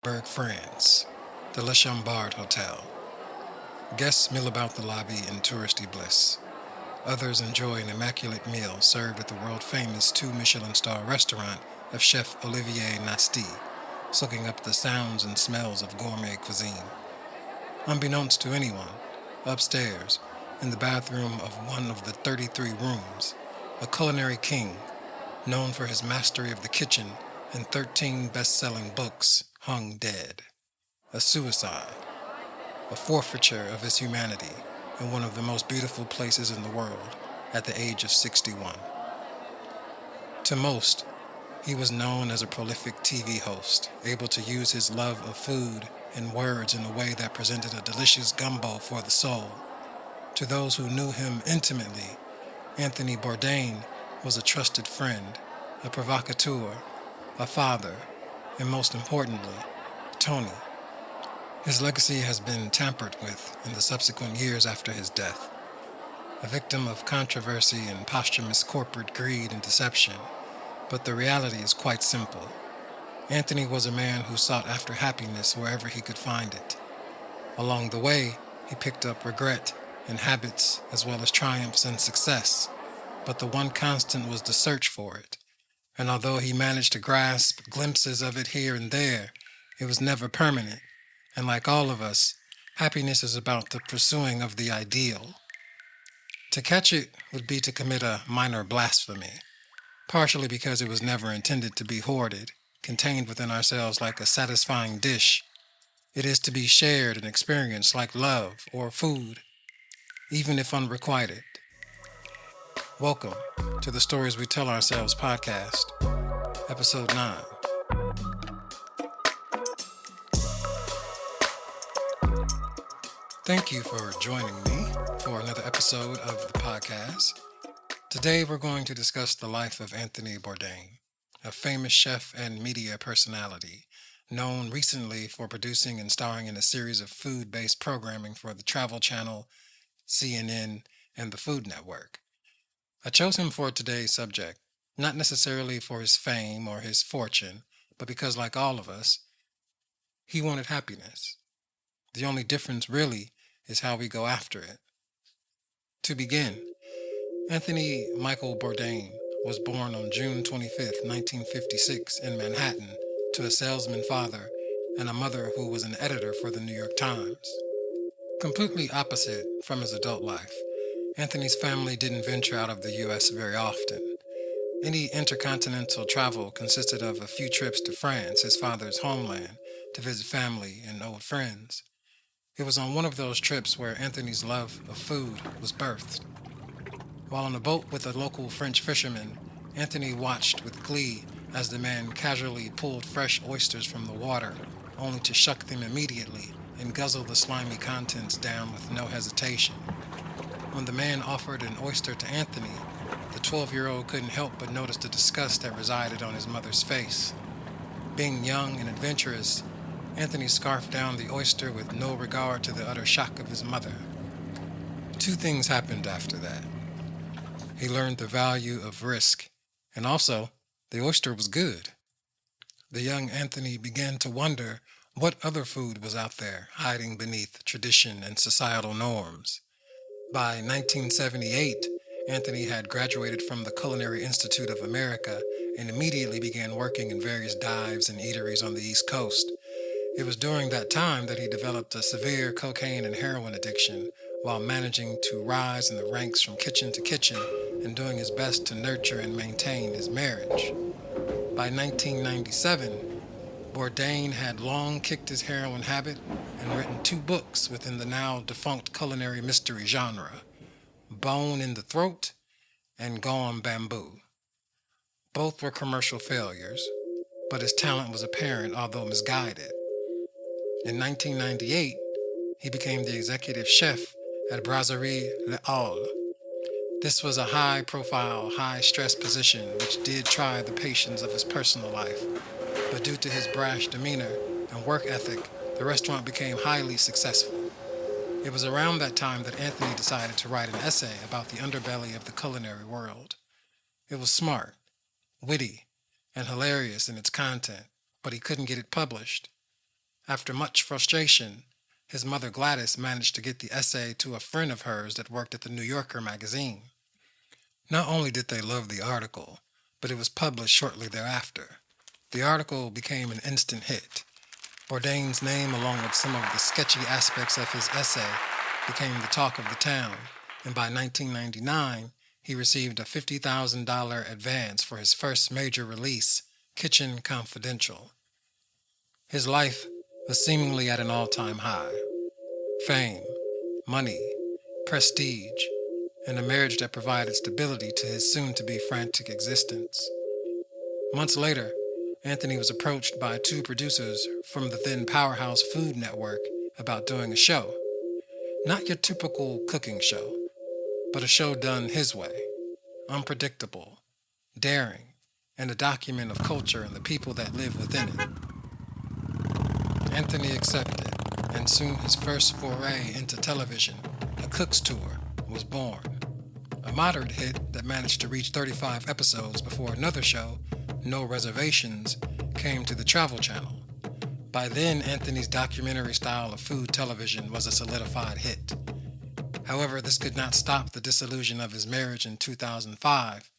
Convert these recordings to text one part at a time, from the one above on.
Berg, France, the Le Chambard Hotel. Guests mill about the lobby in touristy bliss. Others enjoy an immaculate meal served at the world-famous two-Michelin star restaurant of Chef Olivier Nasty, soaking up the sounds and smells of gourmet cuisine. Unbeknownst to anyone, upstairs, in the bathroom of one of the 33 rooms, a culinary king, known for his mastery of the kitchen and 13 best-selling books, hung dead. A suicide, a forfeiture of his humanity in one of the most beautiful places in the world at the age of 61. To most, he was known as a prolific TV host, able to use his love of food and words in a way that presented a delicious gumbo for the soul. To those who knew him intimately, Anthony Bourdain was a trusted friend, a provocateur, a father, and most importantly, Tony. His legacy has been tampered with in the subsequent years after his death. A victim of controversy and posthumous corporate greed and deception, but the reality is quite simple. Anthony was a man who sought after happiness wherever he could find it. Along the way, he picked up regret and habits as well as triumphs and success, but the one constant was the search for it. And although he managed to grasp glimpses of it here and there, it was never permanent. And like all of us, happiness is about the pursuing of the ideal. To catch it would be to commit a minor blasphemy, partially because it was never intended to be hoarded, contained within ourselves like a satisfying dish. It is to be shared and experienced like love or food, even if unrequited. Welcome to the Stories We Tell Ourselves podcast, episode 9. Thank you for joining me for another episode of the podcast. Today we're going to discuss the life of Anthony Bourdain, a famous chef and media personality, known recently for producing and starring in a series of food-based programming for the Travel Channel, CNN, and the Food Network. I chose him for today's subject, not necessarily for his fame or his fortune, but because, like all of us, he wanted happiness. The only difference, really, is how we go after it. To begin, Anthony Michael Bourdain was born on June 25, 1956, in Manhattan to a salesman father and a mother who was an editor for the New York Times. Completely opposite from his adult life, Anthony's family didn't venture out of the U.S. very often. Any intercontinental travel consisted of a few trips to France, his father's homeland, to visit family and old friends. It was on one of those trips where Anthony's love of food was birthed. While on a boat with a local French fisherman, Anthony watched with glee as the man casually pulled fresh oysters from the water, only to shuck them immediately and guzzle the slimy contents down with no hesitation. When the man offered an oyster to Anthony, the 12-year-old couldn't help but notice the disgust that resided on his mother's face. Being young and adventurous, Anthony scarfed down the oyster with no regard to the utter shock of his mother. Two things happened after that. He learned the value of risk, and also, the oyster was good. The young Anthony began to wonder what other food was out there hiding beneath tradition and societal norms. By 1978, Anthony had graduated from the Culinary Institute of America and immediately began working in various dives and eateries on the East Coast. It was during that time that he developed a severe cocaine and heroin addiction while managing to rise in the ranks from kitchen to kitchen and doing his best to nurture and maintain his marriage. By 1997, Bourdain had long kicked his heroin habit and written 2 books within the now defunct culinary mystery genre, Bone in the Throat and Gone Bamboo. Both were commercial failures, but his talent was apparent although misguided. In 1998, he became the executive chef at Brasserie Le Hall. This was a high-profile, high-stress position which did try the patience of his personal life, but due to his brash demeanor and work ethic, the restaurant became highly successful. It was around that time that Anthony decided to write an essay about the underbelly of the culinary world. It was smart, witty, and hilarious in its content, but he couldn't get it published. After much frustration, his mother Gladys managed to get the essay to a friend of hers that worked at the New Yorker magazine. Not only did they love the article, but it was published shortly thereafter. The article became an instant hit. Bourdain's name, along with some of the sketchy aspects of his essay, became the talk of the town, and by 1999, he received a $50,000 advance for his first major release, Kitchen Confidential. His life was seemingly at an all-time high. Fame, money, prestige, and a marriage that provided stability to his soon-to-be frantic existence. Months later, Anthony was approached by two producers from the then powerhouse Food Network about doing a show. Not your typical cooking show, but a show done his way, unpredictable, daring, and a document of culture and the people that live within it. Anthony accepted, and soon his first foray into television, A Cook's Tour, was born. A moderate hit that managed to reach 35 episodes before another show, No Reservations, came to the Travel Channel. By then, Anthony's documentary style of food television was a solidified hit. However, this could not stop the dissolution of his marriage in 2005.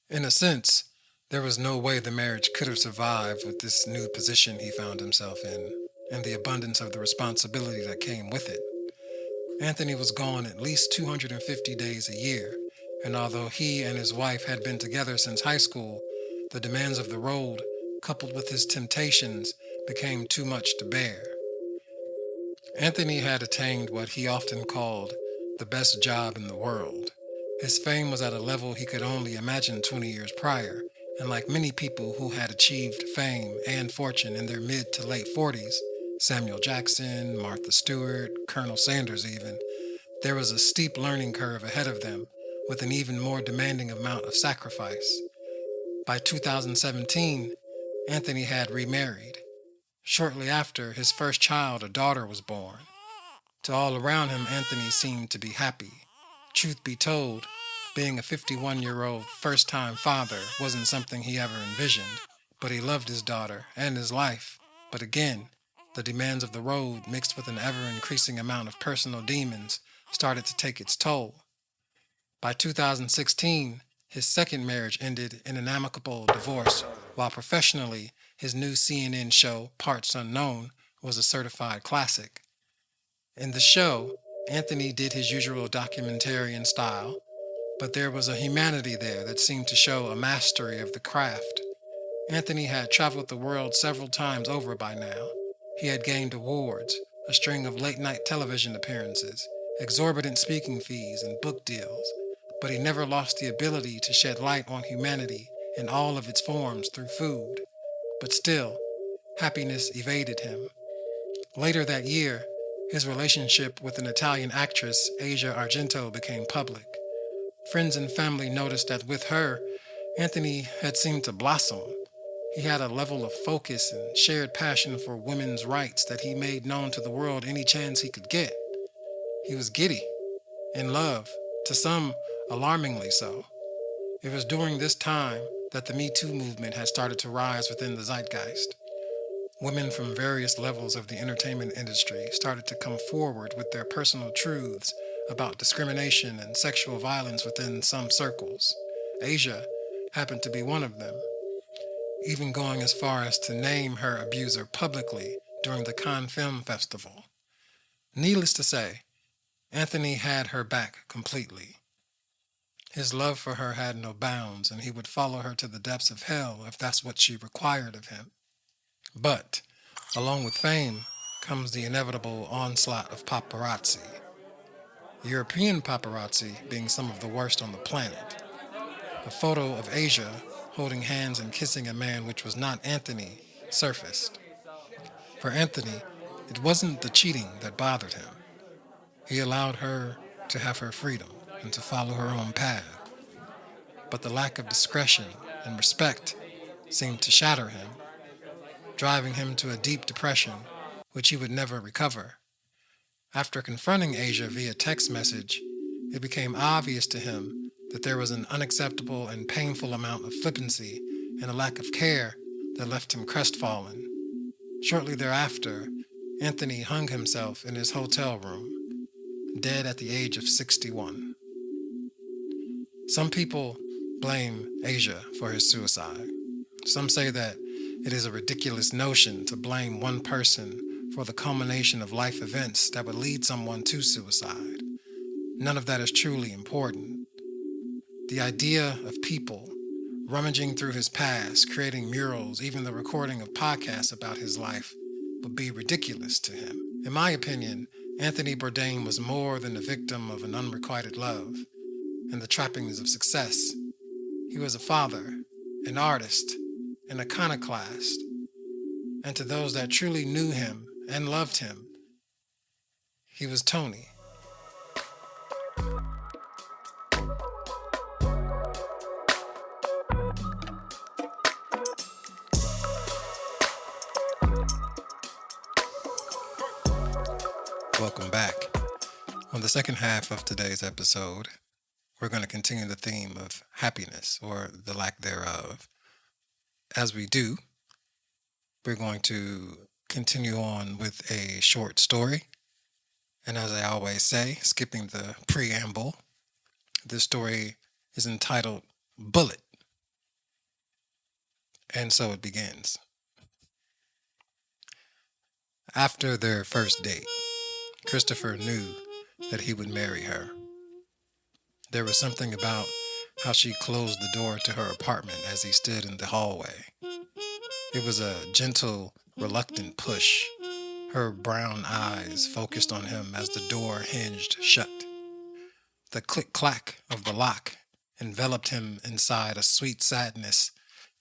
In a sense, there was no way the marriage could have survived with this new position he found himself in, and the abundance of the responsibility that came with it. Anthony was gone at least 250 days a year, and although he and his wife had been together since high school, the demands of the road, coupled with his temptations, became too much to bear. Anthony had attained what he often called the best job in the world. His fame was at a level he could only imagine 20 years prior, and like many people who had achieved fame and fortune in their mid to late 40s, Samuel Jackson, Martha Stewart, Colonel Sanders even, there was a steep learning curve ahead of them with an even more demanding amount of sacrifice. By 2017, Anthony had remarried. Shortly after, his first child, a daughter, was born. To all around him, Anthony seemed to be happy. Truth be told, being a 51-year-old first-time father wasn't something he ever envisioned, but he loved his daughter and his life. But again, the demands of the road, mixed with an ever-increasing amount of personal demons, started to take its toll. By 2016, his second marriage ended in an amicable divorce, while professionally, his new CNN show, Parts Unknown, was a certified classic. In the show, Anthony did his usual documentarian style, but there was a humanity there that seemed to show a mastery of the craft. Anthony had traveled the world several times over by now. He had gained awards, a string of late-night television appearances, exorbitant speaking fees, and book deals, but he never lost the ability to shed light on humanity in all of its forms through food. But still, happiness evaded him. Later that year, his relationship with an Italian actress, Asia Argento, became public. Friends and family noticed that with her, Anthony had seemed to blossom. He had a level of focus and shared passion for women's rights that he made known to the world any chance he could get. He was giddy, in love, to some alarmingly so. It was during this time that the Me Too movement had started to rise within the zeitgeist. Women from various levels of the entertainment industry started to come forward with their personal truths about discrimination and sexual violence within some circles. Asia happened to be one of them, even going as far as to name her abuser publicly during the Cannes Film Festival. Needless to say, Anthony had her back completely. His love for her had no bounds, and he would follow her to the depths of hell if that's what she required of him. But, along with fame, comes the inevitable onslaught of paparazzi. European paparazzi being some of the worst on the planet. A photo of Asia holding hands and kissing a man which was not Anthony surfaced. For Anthony, it wasn't the cheating that bothered him. He allowed her to have her freedom and to follow her own path. But the lack of discretion and respect seemed to shatter him, driving him to a deep depression which he would never recover. After confronting Asia via text message, it became obvious to him that there was an unacceptable and painful amount of flippancy and a lack of care that left him crestfallen. Shortly thereafter, Anthony hung himself in his hotel room, dead at the age of 61. Some people blame Asia for his suicide. Some say that it is a ridiculous notion to blame one person for the culmination of life events that would lead someone to suicide. None of that is truly important. The idea of people rummaging through his past, creating murals, even the recording of podcasts about his life, would be ridiculous to him. In my opinion, Anthony Bourdain was more than a victim of an unrequited love and the trappings of success. He was a father, an artist, an iconoclast, and to those that truly knew him and loved him, he was Tony. Welcome back. On the second half of today's episode, we're going to continue the theme of happiness, or the lack thereof. As we do, we're going to continue on with a short story. And as I always say, skipping the preamble, this story is entitled Bullet. And so it begins. After their first date, Christopher knew that he would marry her. There was something about how she closed the door to her apartment as he stood in the hallway. It was a gentle, reluctant push, her brown eyes focused on him as the door hinged shut. The click-clack of the lock enveloped him inside a sweet sadness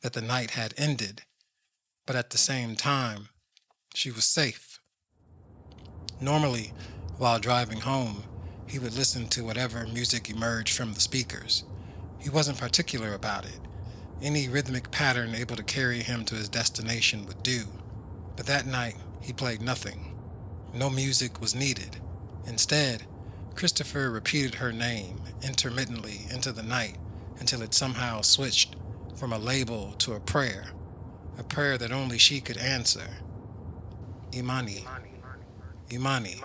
that the night had ended, but at the same time, she was safe. Normally, while driving home, he would listen to whatever music emerged from the speakers. He wasn't particular about it. Any rhythmic pattern able to carry him to his destination would do. But that night, he played nothing. No music was needed. Instead, Christopher repeated her name intermittently into the night until it somehow switched from a label to a prayer that only she could answer. Imani. Imani.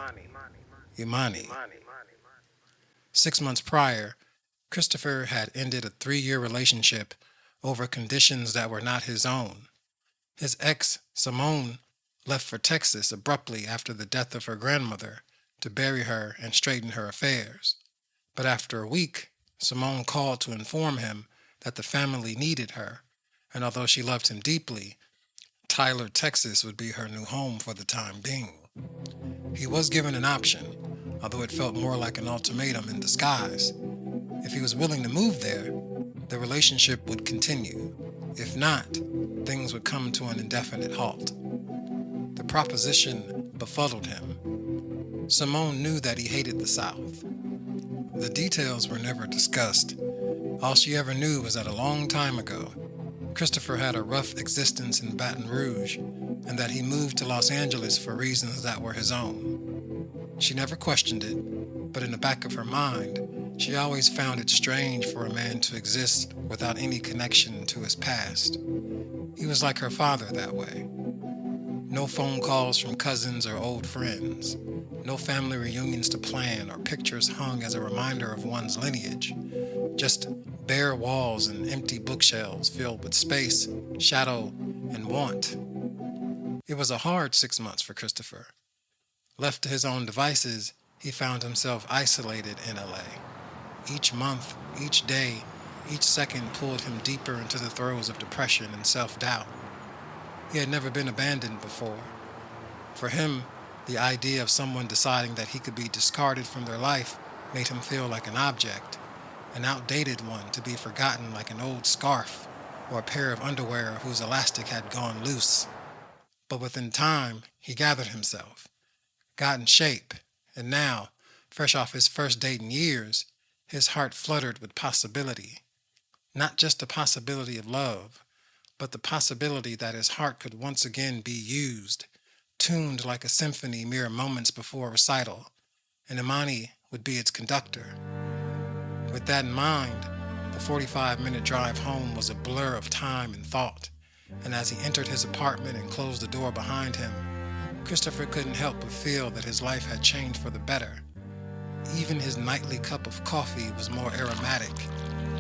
Imani. 6 months prior, Christopher had ended a 3-year relationship over conditions that were not his own. His ex, Simone, left for Texas abruptly after the death of her grandmother to bury her and straighten her affairs. But after a week, Simone called to inform him that the family needed her, and although she loved him deeply, Tyler, Texas would be her new home for the time being. He was given an option, although it felt more like an ultimatum in disguise. If he was willing to move there, the relationship would continue. If not, things would come to an indefinite halt. The proposition befuddled him. Simone knew that he hated the South. The details were never discussed. All she ever knew was that a long time ago, Christopher had a rough existence in Baton Rouge, and that he moved to Los Angeles for reasons that were his own. She never questioned it, but in the back of her mind, she always found it strange for a man to exist without any connection to his past. He was like her father that way. No phone calls from cousins or old friends. No family reunions to plan or pictures hung as a reminder of one's lineage. Just bare walls and empty bookshelves filled with space, shadow, and want. It was a hard 6 months for Christopher. Left to his own devices, he found himself isolated in LA. Each month, each day, each second pulled him deeper into the throes of depression and self-doubt. He had never been abandoned before. For him, the idea of someone deciding that he could be discarded from their life made him feel like an object, an outdated one to be forgotten like an old scarf or a pair of underwear whose elastic had gone loose. But within time, he gathered himself, got in shape, and now, fresh off his first date in years, his heart fluttered with possibility. Not just the possibility of love, but the possibility that his heart could once again be used, tuned like a symphony mere moments before a recital, and Imani would be its conductor. With that in mind, the 45-minute drive home was a blur of time and thought. and as he entered his apartment and closed the door behind him, Christopher couldn't help but feel that his life had changed for the better. Even his nightly cup of coffee was more aromatic,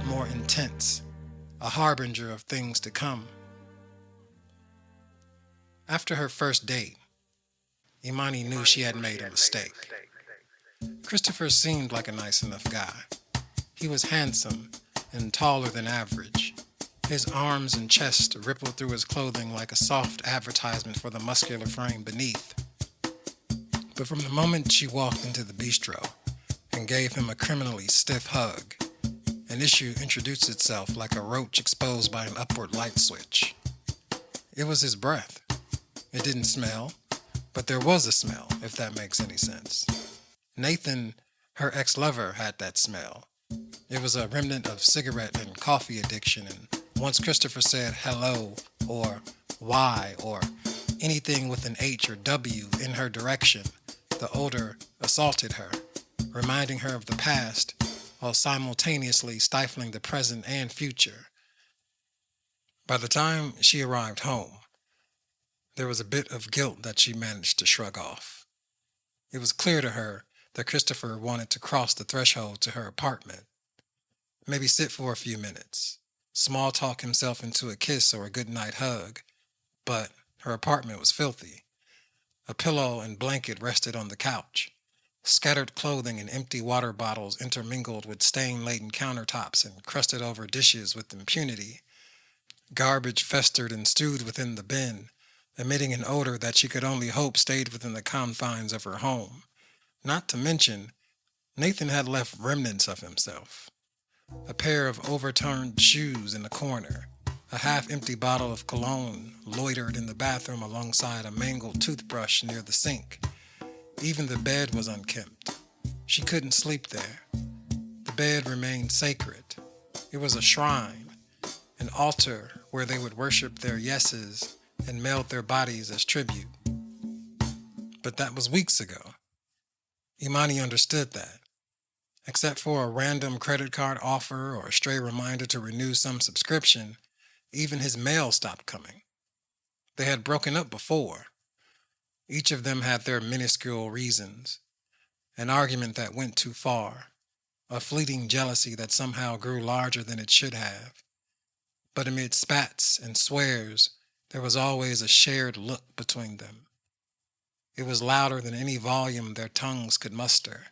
more intense, a harbinger of things to come. After her first date, Imani knew she had made a mistake. Christopher seemed like a nice enough guy. He was handsome and taller than average. His arms and chest rippled through his clothing like a soft advertisement for the muscular frame beneath. But from the moment she walked into the bistro and gave him a criminally stiff hug, an issue introduced itself like a roach exposed by an upward light switch. It was his breath. It didn't smell, but there was a smell, if that makes any sense. Nathan, her ex-lover, had that smell. It was a remnant of cigarette and coffee addiction, and once Christopher said hello or why or anything with an H or W in her direction, the odor assaulted her, reminding her of the past while simultaneously stifling the present and future. By the time she arrived home, there was a bit of guilt that she managed to shrug off. It was clear to her that Christopher wanted to cross the threshold to her apartment, maybe sit for a few minutes, small talk himself into a kiss or a goodnight hug, but her apartment was filthy. A pillow and blanket rested on the couch. Scattered clothing and empty water bottles intermingled with stain-laden countertops and crusted over dishes with impunity. Garbage festered and stewed within the bin, emitting an odor that she could only hope stayed within the confines of her home. Not to mention, Nathan had left remnants of himself. A pair of overturned shoes in the corner, a half-empty bottle of cologne loitered in the bathroom alongside a mangled toothbrush near the sink. Even the bed was unkempt. She couldn't sleep there. The bed remained sacred. It was a shrine, an altar where they would worship their yeses and meld their bodies as tribute. But that was weeks ago. Imani understood that. Except for a random credit card offer or a stray reminder to renew some subscription, even his mail stopped coming. They had broken up before. Each of them had their minuscule reasons. An argument that went too far. A fleeting jealousy that somehow grew larger than it should have. But amid spats and swears, there was always a shared look between them. It was louder than any volume their tongues could muster.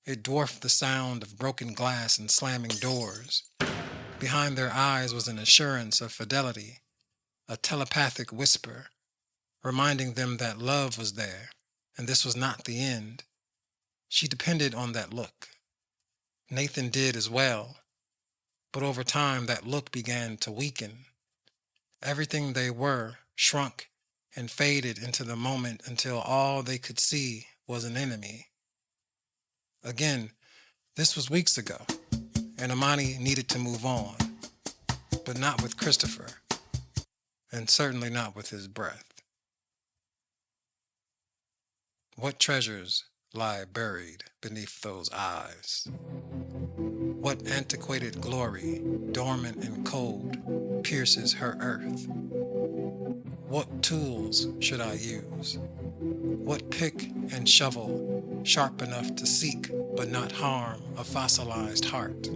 It dwarfed the sound of broken glass and slamming doors. Behind their eyes was an assurance of fidelity, a telepathic whisper, reminding them that love was there, and this was not the end. She depended on that look. Nathan did as well, but over time that look began to weaken. Everything they were shrunk and faded into the moment until all they could see was an enemy. Again, this was weeks ago, and Imani needed to move on, but not with Christopher, and certainly not with his breath. What treasures lie buried beneath those eyes? What antiquated glory, dormant and cold, pierces her earth? What tools should I use? What pick and shovel, sharp enough to seek but not harm a fossilized heart?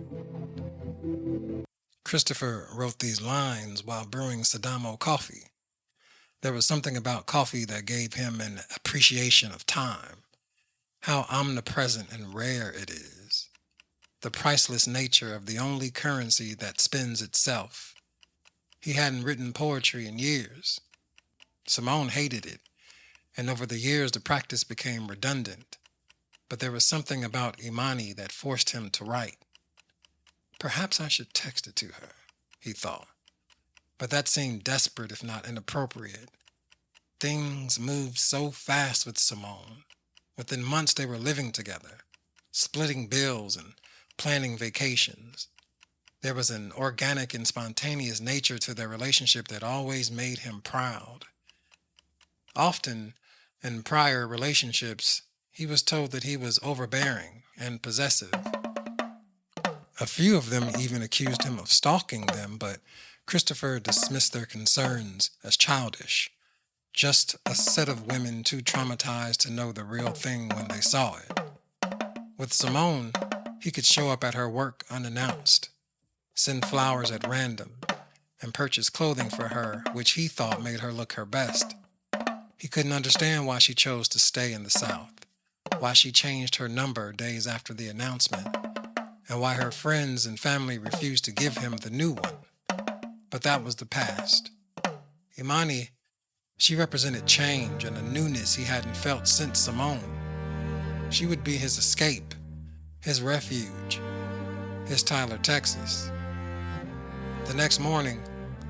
Christopher wrote these lines while brewing Sadamo coffee. There was something about coffee that gave him an appreciation of time, how omnipresent and rare it is, the priceless nature of the only currency that spends itself. He hadn't written poetry in years. Simone hated it, and over the years the practice became redundant. But there was something about Imani that forced him to write. Perhaps I should text it to her, he thought. But that seemed desperate if not inappropriate. Things moved so fast with Simone. Within months they were living together, splitting bills and planning vacations. There was an organic and spontaneous nature to their relationship that always made him proud. Often, in prior relationships, he was told that he was overbearing and possessive. A few of them even accused him of stalking them, but Christopher dismissed their concerns as childish, just a set of women too traumatized to know the real thing when they saw it. With Simone, he could show up at her work unannounced, send flowers at random, and purchase clothing for her which he thought made her look her best. He couldn't understand why she chose to stay in the South, why she changed her number days after the announcement, and why her friends and family refused to give him the new one. But that was the past. Imani, she represented change and a newness he hadn't felt since Simone. She would be his escape, his refuge, his Tyler, Texas. The next morning,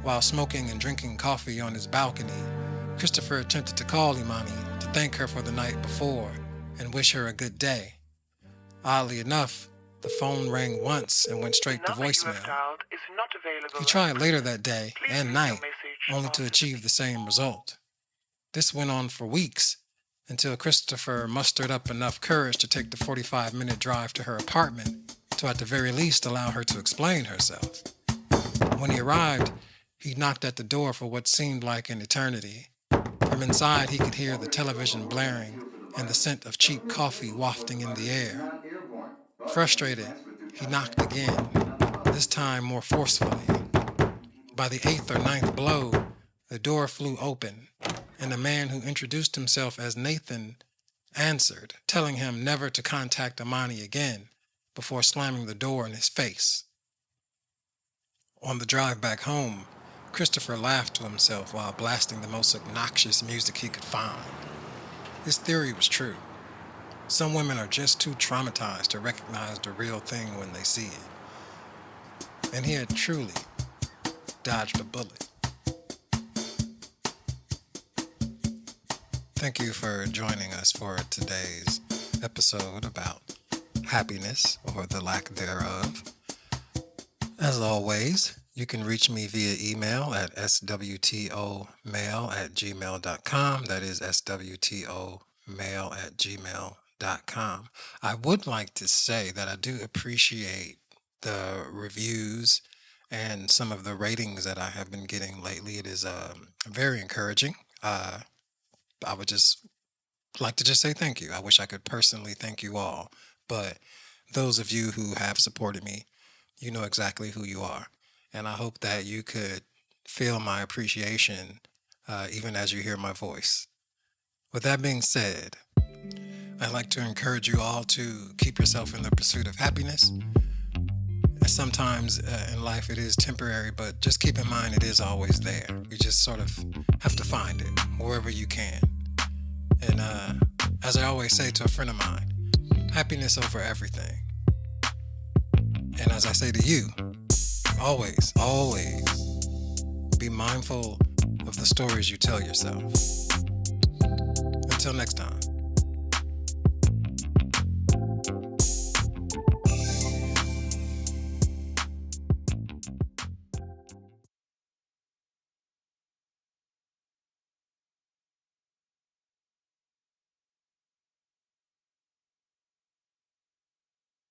while smoking and drinking coffee on his balcony, Christopher attempted to call Imani to thank her for the night before and wish her a good day. Oddly enough, the phone rang once and went straight to voicemail. He tried later that day and night, only to achieve the same result. This went on for weeks, until Christopher mustered up enough courage to take the 45-minute drive to her apartment to at the very least allow her to explain herself. When he arrived, he knocked at the door for what seemed like an eternity. From inside, he could hear the television blaring and the scent of cheap coffee wafting in the air. Frustrated, he knocked again, this time more forcefully. By the 8th or 9th blow, the door flew open, and a man who introduced himself as Nathan answered, telling him never to contact Imani again before slamming the door in his face. On the drive back home, Christopher laughed to himself while blasting the most obnoxious music he could find. His theory was true. Some women are just too traumatized to recognize the real thing when they see it. And he had truly dodged a bullet. Thank you for joining us for today's episode about happiness or the lack thereof. As always, you can reach me via email at swtomail@gmail.com. That is swtomail@gmail.com. I would like to say that I do appreciate the reviews and some of the ratings that I have been getting lately. It is very encouraging. I would just like to just say thank you. I wish I could personally thank you all, but those of you who have supported me, you know exactly who you are. And I hope that you could feel my appreciation even as you hear my voice. With that being said, I'd like to encourage you all to keep yourself in the pursuit of happiness. Sometimes in life it is temporary, but just keep in mind it is always there. You just sort of have to find it wherever you can. And as I always say to a friend of mine, happiness over everything. And as I say to you, always, always be mindful of the stories you tell yourself. Until next time.